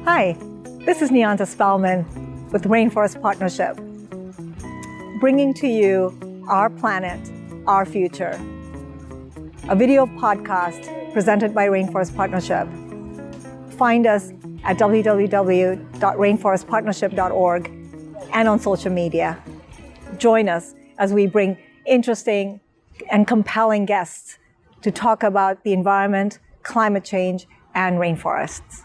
Hi, this is Niyanta Spelman with Rainforest Partnership, bringing to you Our Planet, Our Future, a video podcast presented by Rainforest Partnership. Find us at www.rainforestpartnership.org and on social media. Join us as we bring interesting and compelling guests to talk about the environment, climate change, and rainforests.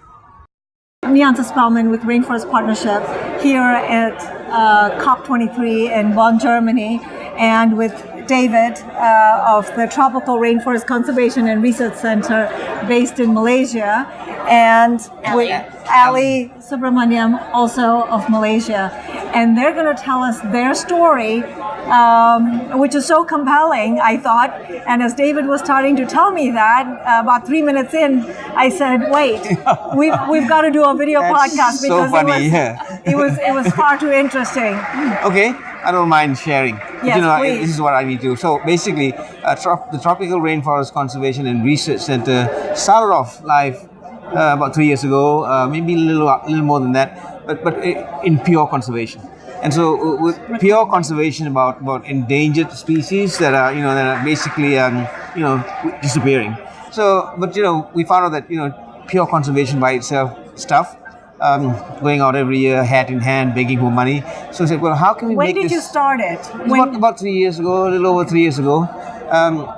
Niyanta Spelman with Rainforest Partnership here at COP23 in Bonn, Germany, and with David of the Tropical Rainforest Conservation and Research Center based in Malaysia, and with Ali Subramaniam, also of Malaysia. And they're going to tell us their story, which is so compelling, I thought. And as David was starting to tell me that, about 3 minutes in, I said, wait, we've got to do a video podcast because so funny, it was far too interesting. Okay, I don't mind sharing. Yes, please. This is what I need to do. So basically, the Tropical Rainforest Conservation and Research Center started off live about 3 years ago, maybe a little more than that, but in pure conservation. And so with pure conservation about endangered species that are basically disappearing. So we found out that pure conservation by itself is tough. Going out every year, hat in hand, begging for money. So I said, well, how can we make this? When did you start it? About 3 years ago, a little over 3 years ago.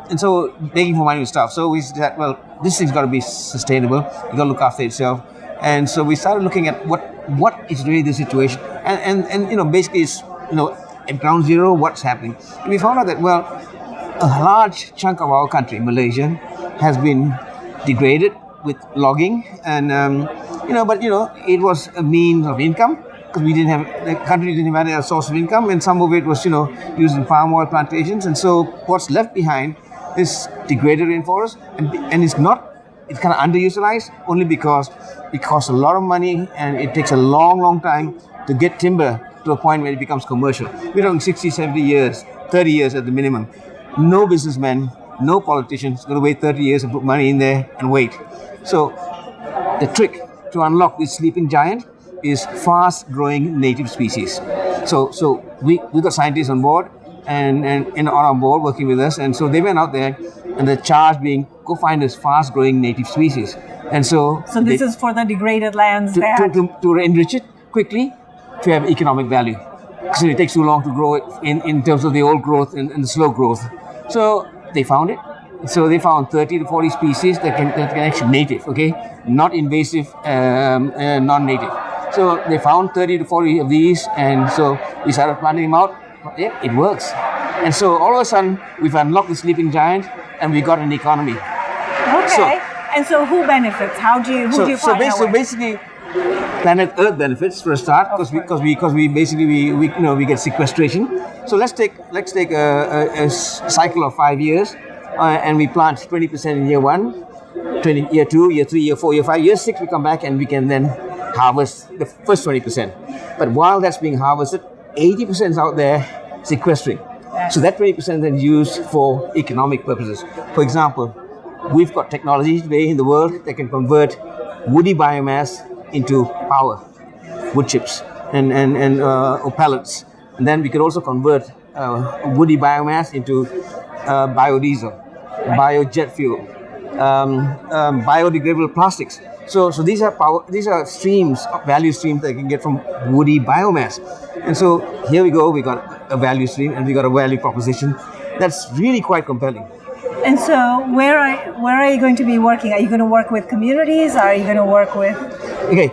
And so begging for money was tough. So we said, well, this thing's got to be sustainable. You got to look after itself. And so we started looking at what is really the situation. And basically it's, at ground zero, what's happening. And we found out that, a large chunk of our country, Malaysia, has been degraded with logging. And, it was a means of income because the country didn't have a source of income. And some of it was, used in palm oil plantations. And so what's left behind is degraded rainforest. And it's kind of underutilized only because it costs a lot of money and it takes a long, long time to get timber to a point where it becomes commercial. We're talking 60, 70 years, 30 years at the minimum. No businessman, no politician is going to wait 30 years and put money in there and wait. So the trick to unlock this sleeping giant is fast-growing native species. So we got scientists on board and on our board working with us, and so they went out there, and the charge being go find this fast-growing native species. And so this is for the degraded lands to enrich it quickly to have economic value. So it takes too long to grow it in terms of the old growth and the slow growth. So they found it. So they found 30 to 40 species that can actually native, okay, not invasive, non-native. So they found 30 to 40 of these, and so we started planting them out. Yeah, it works. And so all of a sudden we've unlocked the sleeping giant, and we got an economy. Okay. And so who benefits? Who do you partner with? So basically, planet Earth benefits for a start because we get sequestration. So let's take a cycle of 5 years, and we plant 20% in year 1, year 2, year 3, year 4, year 5, year 6. We come back and we can then harvest the first 20%. But while that's being harvested, 80% is out there sequestering. So that 20% then used for economic purposes. For example, we've got technology today in the world that can convert woody biomass into power, wood chips or pellets. And then we could also convert woody biomass into biodiesel, biojet fuel, biodegradable plastics. So these are streams, value streams that you can get from woody biomass. And so here we go, we got a value stream and we got a value proposition that's really quite compelling. And so where are you going to be working? Are you going to work with communities? Are you going to work with... Okay,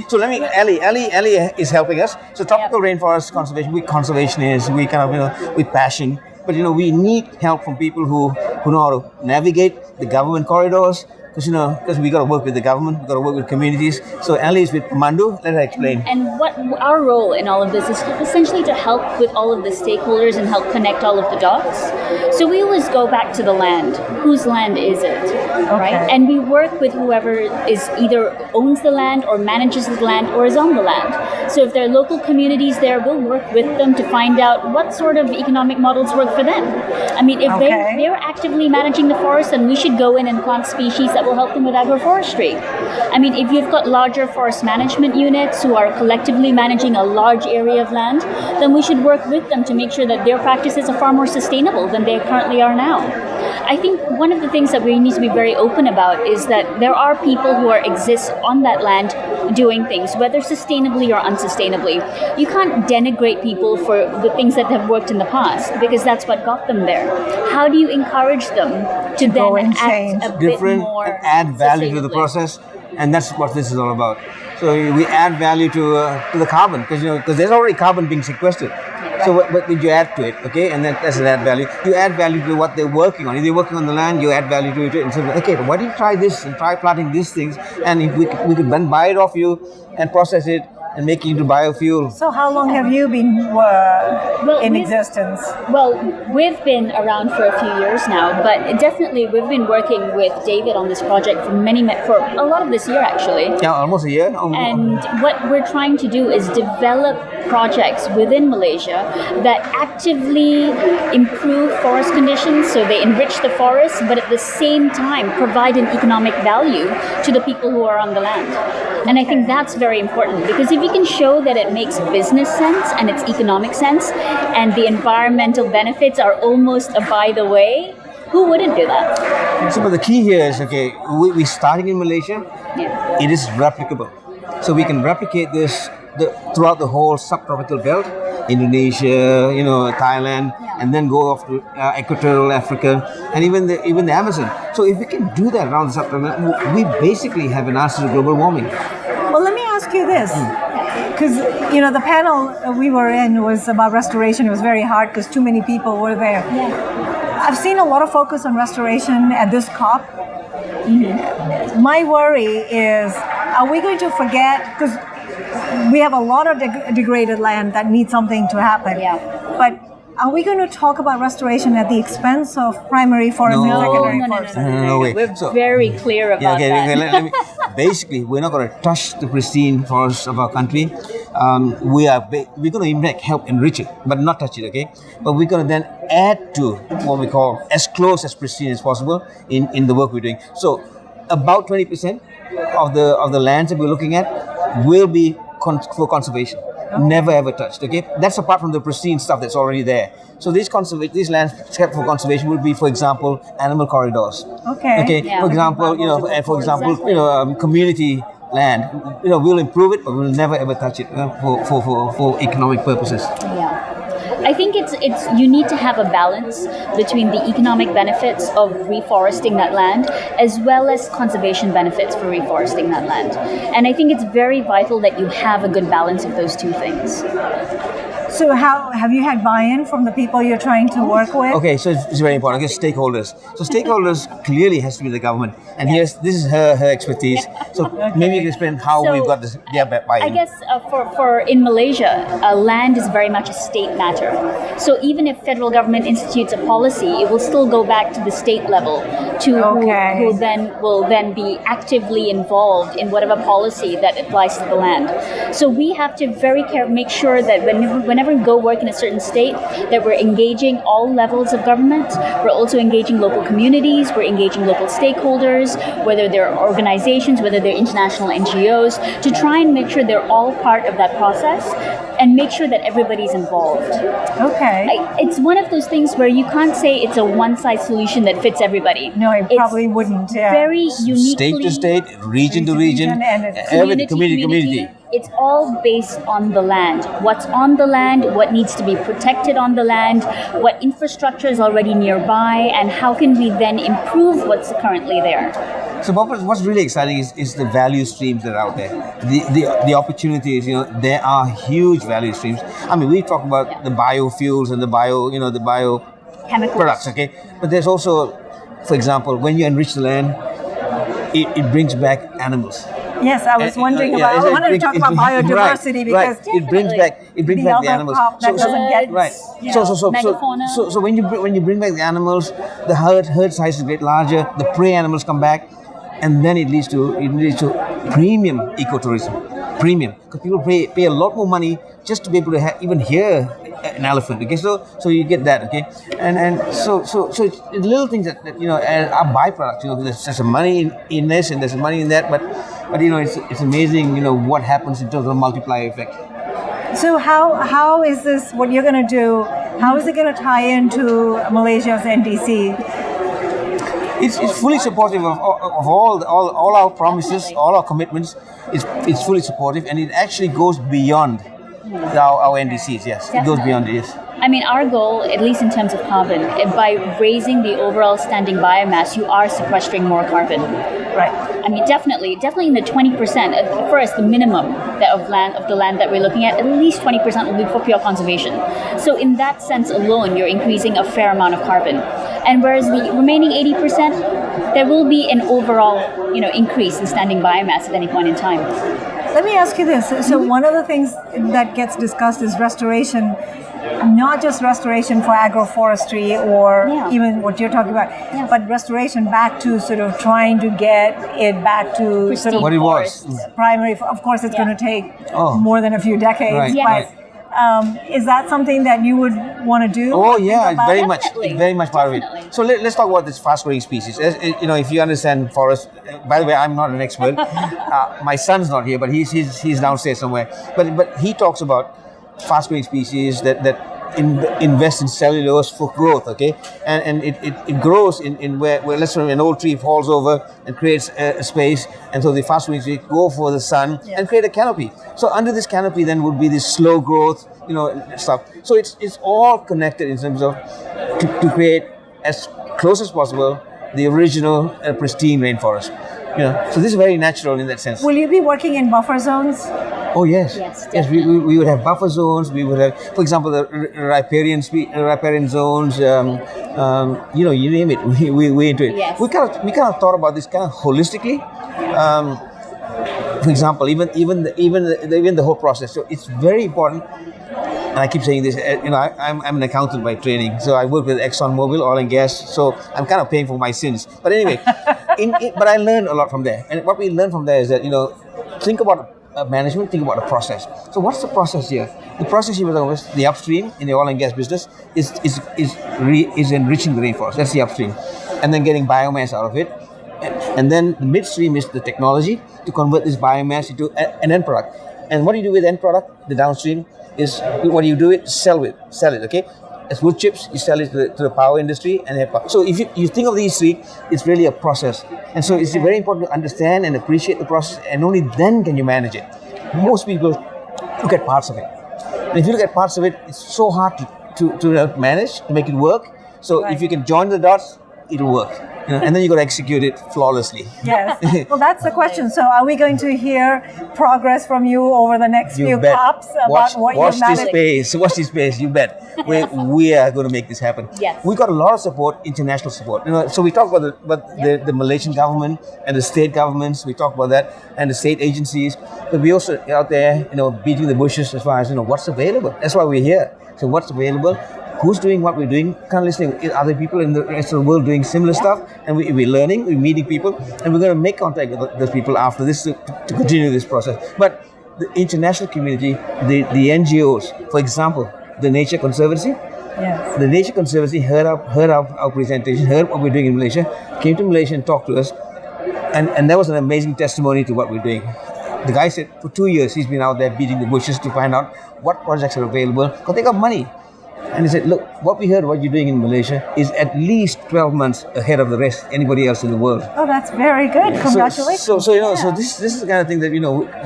so let me, Ali is helping us. So Tropical Rainforest Conservation, we conservationists, we kind of, with passion. But, we need help from people who know how to navigate the government corridors, because we got to work with the government, we got to work with communities. So Ali is with Mandu. Let her explain. And what our role in all of this is essentially to help with all of the stakeholders and help connect all of the dots. So we always go back to the land. Whose land is it, right? And we work with whoever is either owns the land or manages the land or is on the land. So if there are local communities there, we'll work with them to find out what sort of economic models work for them. I mean, if they're actively managing the forest, then we should go in and plant species that will help them with agroforestry. I mean, if you've got larger forest management units who are collectively managing a large area of land, then we should work with them to make sure that their practices are far more sustainable than they currently are now. I think one of the things that we need to be very open about is that there are people who exist on that land doing things, whether sustainably or unsustainably. You can't denigrate people for the things that have worked in the past, because that's what got them there. How do you encourage them to then act a bit more and add value to the process? And that's what this is all about. So we add value to the carbon, because there's already carbon being sequestered. So what did you add to it? Okay, and that's an add value. You add value to what they're working on. If they're working on the land, you add value to it. And so, okay, why don't you try this and try planting these things? And if we could then buy it off you and process it and make it into biofuel. So how long have you been in existence? Well, we've been around for a few years now, but definitely we've been working with David on this project for a lot of this year, actually. Yeah, almost a year. And what we're trying to do is develop projects within Malaysia that actively improve forest conditions, so they enrich the forest, but at the same time provide an economic value to the people who are on the land. And I think that's very important, because if you can show that it makes business sense and it's economic sense and the environmental benefits are almost a by the way, who wouldn't do that? So, but the key here is, okay, we're starting in Malaysia. Yeah. It is replicable. So we can replicate this throughout the whole subtropical belt, Indonesia, Thailand, and then go off to equatorial Africa, and even the Amazon. So if we can do that around the subtropical, we basically have an answer to global warming. Well, let me ask you this, because the panel we were in was about restoration. It was very hard because too many people were there. Yeah. I've seen a lot of focus on restoration at this COP. Mm-hmm. My worry is, are we going to forget, because we have a lot of degraded land that needs something to happen. Yeah. But are we going to talk about restoration at the expense of primary forest and secondary forest? No way. We're very clear about that. Basically, we're not going to touch the pristine forests of our country. We're going to help enrich it, but not touch it, okay? But we're going to then add to what we call as close as pristine as possible in the work we're doing. So about 20% of the lands that we're looking at will be for conservation. Okay. Never ever touched. Okay, that's apart from the pristine stuff that's already there. So these lands kept for conservation would be, for example, animal corridors. Okay. Yeah. For example, community land. We'll improve it, but we'll never ever touch it for economic purposes. Yeah. I think you need to have a balance between the economic benefits of reforesting that land as well as conservation benefits for reforesting that land. And I think it's very vital that you have a good balance of those two things. So how have you had buy-in from the people you're trying to work with? Okay, so it's very important. Okay, stakeholders. So stakeholders clearly has to be the government, and this is her expertise. So maybe you can explain how we've got this buy-in. I guess for in Malaysia, land is very much a state matter. So even if federal government institutes a policy, it will still go back to the state level who then will be actively involved in whatever policy that applies to the land. So we have to make sure that whenever we go work in a certain state, that we're engaging all levels of government. We're also engaging local communities, we're engaging local stakeholders, whether they're organizations, whether they're international NGOs, to try and make sure they're all part of that process and make sure that everybody's involved. Okay. It's one of those things where you can't say it's a one-size solution that fits everybody. No, it probably wouldn't. Yeah. Very uniquely... State to state, region to region, and community. It's all based on the land. What's on the land, what needs to be protected on the land, what infrastructure is already nearby, and how can we then improve what's currently there. So what's really exciting is the value streams that are out there. The opportunities, there are huge value streams. I mean, we talk about the biofuels and the bio chemicals products, okay? But there's also, for example, when you enrich the land, it brings back animals. Yes, I was wondering I wanted to talk about biodiversity because it brings back the animals. So when you bring back the animals, the herd size will get larger. The prey animals come back, and then it leads to premium ecotourism, premium, because people pay a lot more money just to be able to even hear an elephant. Okay, so you get that. Okay, and so it's little things that are byproducts. There's some money in this and there's some money in that, but it's amazing. What happens in terms of multiplier effect. So how is this what you're going to do? How is it going to tie into Malaysia's NDC? It's fully supportive of all our promises, all our commitments. It's fully supportive, and it actually goes beyond our NDCs. Yes, Definitely. It goes beyond it. Yes. I mean, our goal, at least in terms of carbon, by raising the overall standing biomass, you are sequestering more carbon. Right. I mean, definitely in the 20%. First, the minimum of the land that we're looking at least 20% will be for pure conservation. So in that sense alone, you're increasing a fair amount of carbon. And whereas the remaining 80%, there will be an overall, increase in standing biomass at any point in time. Let me ask you this. So one of the things that gets discussed is restoration, not just restoration for agroforestry or even what you're talking about, but restoration back to sort of trying to get it back to Pristine sort of what it was. primary. Of course, it's going to take more than a few decades. Right. Yes. But is that something that you would want to do? Oh yeah, it's very Definitely. much part of Definitely. it. So let's talk about this fast-growing species. If you understand forest, by the way, I'm not an expert. My son's not here, but he's downstairs somewhere. But he talks about fast-growing species that invest in cellulose for growth. Okay, and it grows in where let's say an old tree falls over and creates a space, and so the fast-growing species go for the sun and create a canopy. So under this canopy then would be this slow growth, stuff. So it's all connected in terms of to create as close as possible the original pristine rainforest. So this is very natural in that sense. Will you be working in buffer zones? Oh yes, Yes, we would have buffer zones. We would have, for example, the riparian zones. You name it. We into it. Yes. We kind of thought about this kind of holistically. For example, even the whole process. So it's very important. And I keep saying this. I'm an accountant by training, so I work with ExxonMobil, oil and gas. So I'm kind of paying for my sins. But anyway, but I learned a lot from there. And what we learned from there is that think about management, think about the process. So what's the process here? The process here was the upstream in the oil and gas business is enriching the rainforest. That's the upstream, and then getting biomass out of it. And then the midstream is the technology to convert this biomass into an end product. And what do you do with end product? The downstream is what do you do it? Sell it. Okay. As wood chips, you sell it to the power industry, and so if you think of these three, it's really a process, and so it's very important to understand and appreciate the process, and only then can you manage it. Most people look at parts of it, and if you look at parts of it, it's so hard to manage, to make it work. So if you can join the dots, it'll work. And then you got to execute it flawlessly. Yes. Well, that's the question. So, are we going to hear progress from you over the next few COPs about what you've managed? Watch this space. You bet. We are going to make this happen. Yes. We got a lot of support, international support. So we talk about the Malaysian government and the state governments. We talk about that, and the state agencies. But we also out there, beating the bushes as far as what's available. That's why we're here. So what's available? Who's doing what we're doing? Kind of listening. Other people in the rest of the world doing similar stuff, and we're learning. We're meeting people, and we're going to make contact with those people after this to continue this process. But the international community, the NGOs, for example, the Nature Conservancy. Yes. The Nature Conservancy heard our presentation, heard what we're doing in Malaysia, came to Malaysia and talked to us, and that was an amazing testimony to what we're doing. The guy said for 2 years he's been out there beating the bushes to find out what projects are available because they got money. And he said, look, what we heard, what you're doing in Malaysia is at least 12 months ahead of the rest, anybody else in the world. Oh, that's very good. Congratulations. So this is the kind of thing that,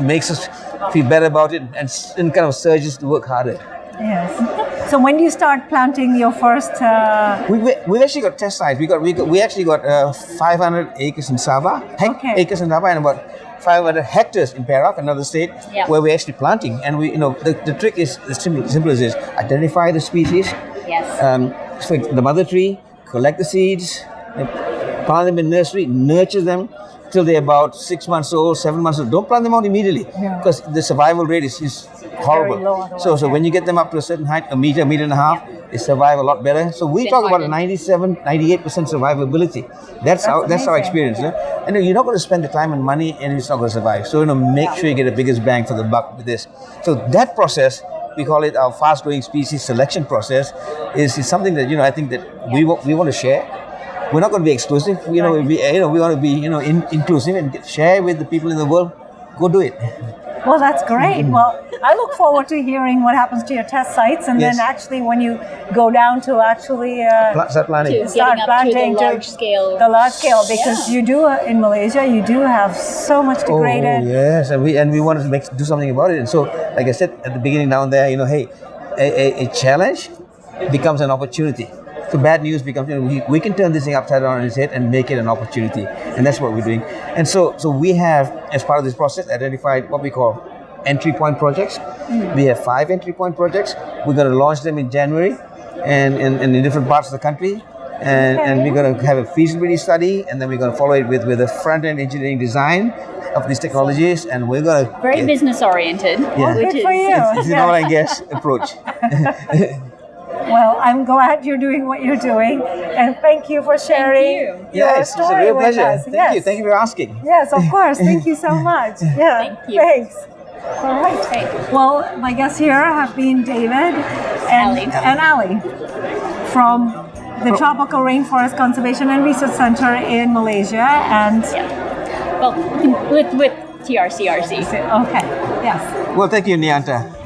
makes us feel better about it and kind of surges to work harder. Yes. So when do you start planting your first? We've actually got test sites. We actually got 500 acres in Sabah, acres in Sabah, and about 500 hectares in Perak, another state, where we're actually planting. And the trick is as simple as this: identify the species, so the mother tree, collect the seeds, plant them in nursery, nurture them till they're about 6 months old, 7 months old. Don't plant them out immediately because the survival rate is horrible. So when you get them up to a certain height, a meter and a half, they survive a lot better. So we talk about a 97, 98% survivability. That's our amazing. experience. And you're not going to spend the time and money, and it's not going to survive. So make sure you get the biggest bang for the buck with this. So that process, we call it our fast-growing species selection process, is something that I think that we want to share. We're not going to be exclusive. We want to be inclusive and share with the people in the world. Go do it. Well, that's great. Well, I look forward to hearing what happens to your test sites, and Yes. then actually when you go down to actually Start planning. To getting up to the large scale. the large scale, because you do in Malaysia, you do have so much degraded. Oh, yes, and we wanted to do something about it. And so, like I said at the beginning down there, hey, a challenge becomes an opportunity. So bad news becomes, we can turn this thing upside down on its head and make it an opportunity. And that's what we're doing. And so we have, as part of this process, identified what we call entry point projects. We have 5 entry point projects. We're going to launch them in January and in different parts of the country. And we're going to have a feasibility study, and then we're going to follow it with a front-end engineering design of these technologies, and we're going to... Very business oriented. Yeah. Good for you. It's an oil and gas approach. Well, I'm glad you're doing what you're doing, and thank you for sharing your Yes, it's a story real with pleasure. us. Thank you for asking. Yes, of course. Thank you so much. Yeah. Thank you. Thanks. All right. Well, my guests here have been David and Ali from the Tropical Rainforest Conservation and Research Center in Malaysia, and Well, with TRCRC. okay. Yes. Well, thank you, Niyanta.